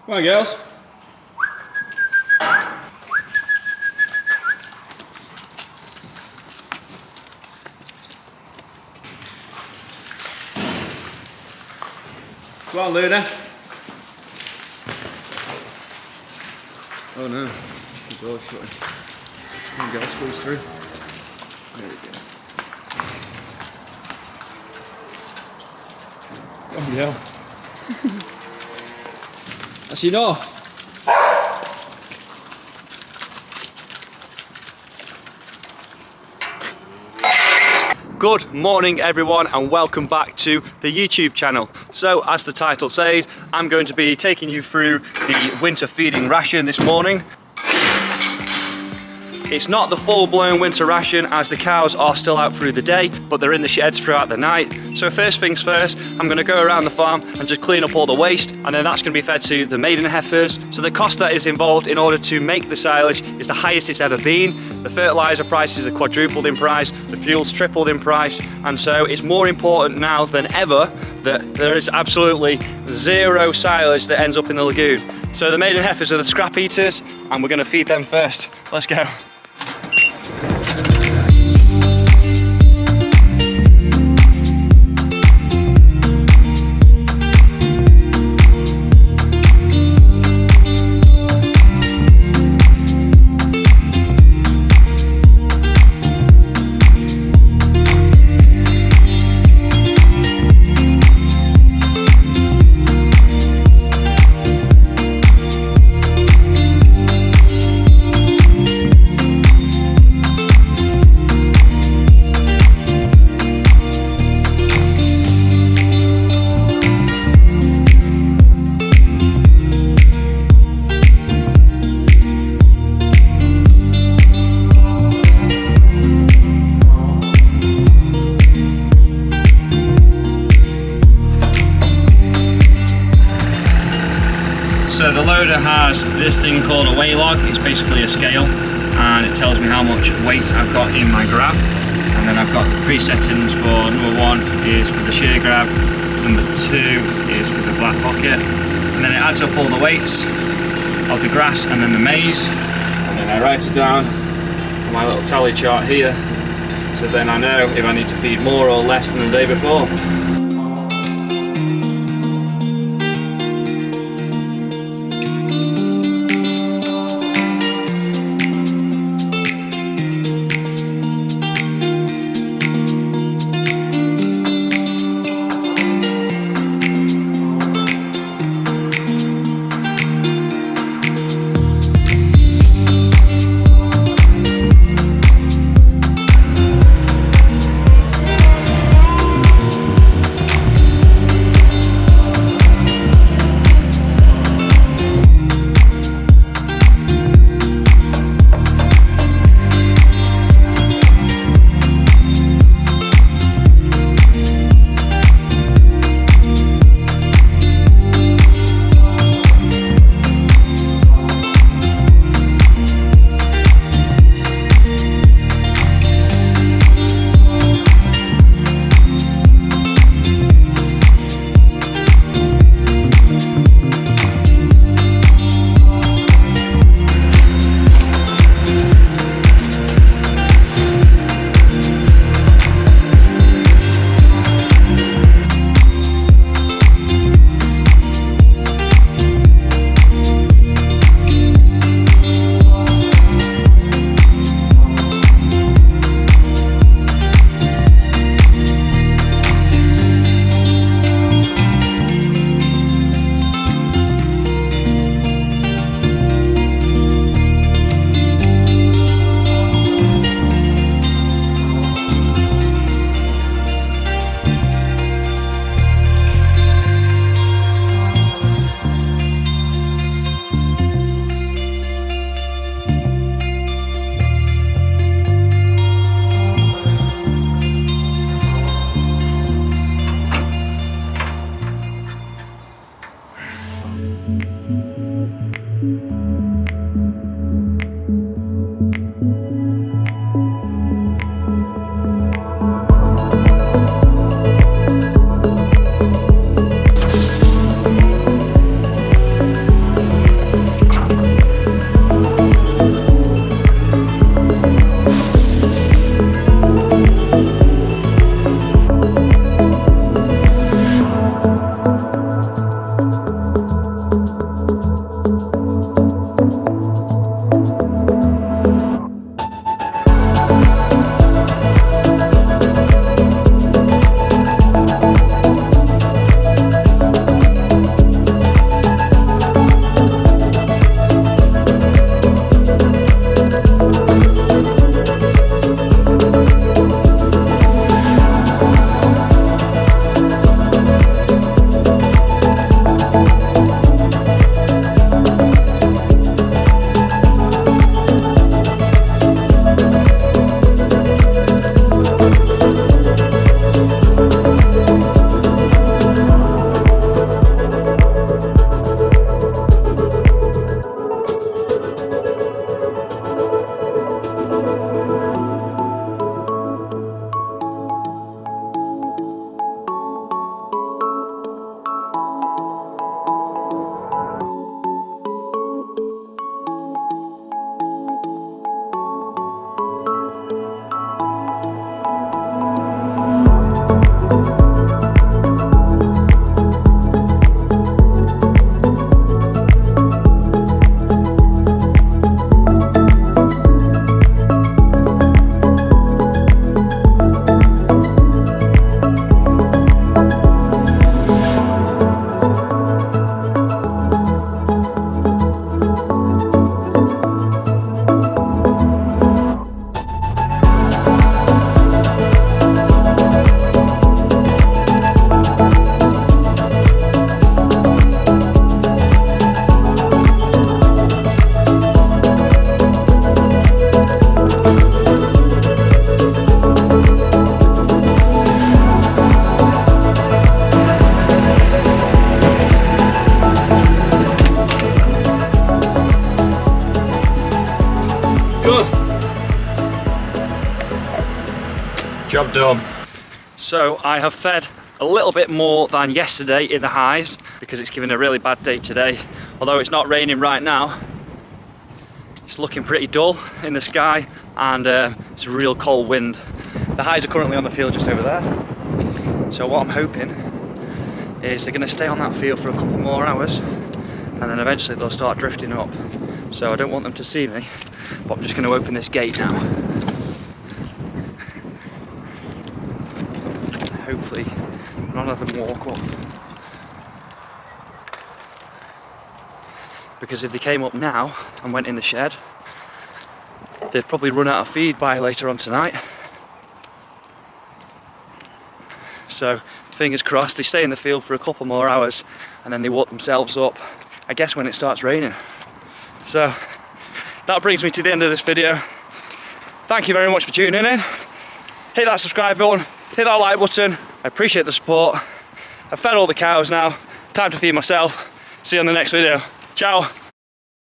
Come on, girls. Come on, Luna. Oh no, the door's shutting. Come on, girls, squeeze through. There we go. Come on, girl. That's enough. Good morning everyone and welcome back to the YouTube channel. So as the title says, I'm going to be taking you through the winter feeding ration this morning. It's not the full-blown winter ration as the cows are still out through the day, but they're in the sheds throughout the night. So first things first, I'm going to go around the farm and just clean up all the waste, and then that's going to be fed to the maiden heifers. So the cost that is involved in order to make the silage is the highest it's ever been. The fertilizer prices are quadrupled in price, the fuel's tripled in price, and so it's more important now than ever that there is absolutely zero silage that ends up in the lagoon. So the maiden heifers are the scrap eaters, and we're going to feed them first. Let's go. So the loader has this thing called a weigh log. It's basically a scale and it tells me how much weight I've got in my grab. And then I've got pre-settings for number 1 is for the shear grab, number 2 is for the black pocket, and then it adds up all the weights of the grass and then the maize, and then I write it down on my little tally chart here, so then I know if I need to feed more or less than the day before. Job done. So I have fed a little bit more than yesterday in the highs because it's given a really bad day today. Although it's not raining right now, it's looking pretty dull in the sky, and it's a real cold wind. The highs are currently on the field just over there. So what I'm hoping is they're going to stay on that field for a couple more hours, and then eventually they'll start drifting up. So I don't want them to see me, but I'm just going to open this gate now. Hopefully none of them walk up. Because if they came up now and went in the shed, they'd probably run out of feed by later on tonight. So fingers crossed they stay in the field for a couple more hours and then they walk themselves up, I guess when it starts raining. So that brings me to the end of this video. Thank you very much for tuning in. Hit that subscribe button, hit that like button. I appreciate the support. I've fed all the cows now. Time to feed myself. See you on the next video. Ciao.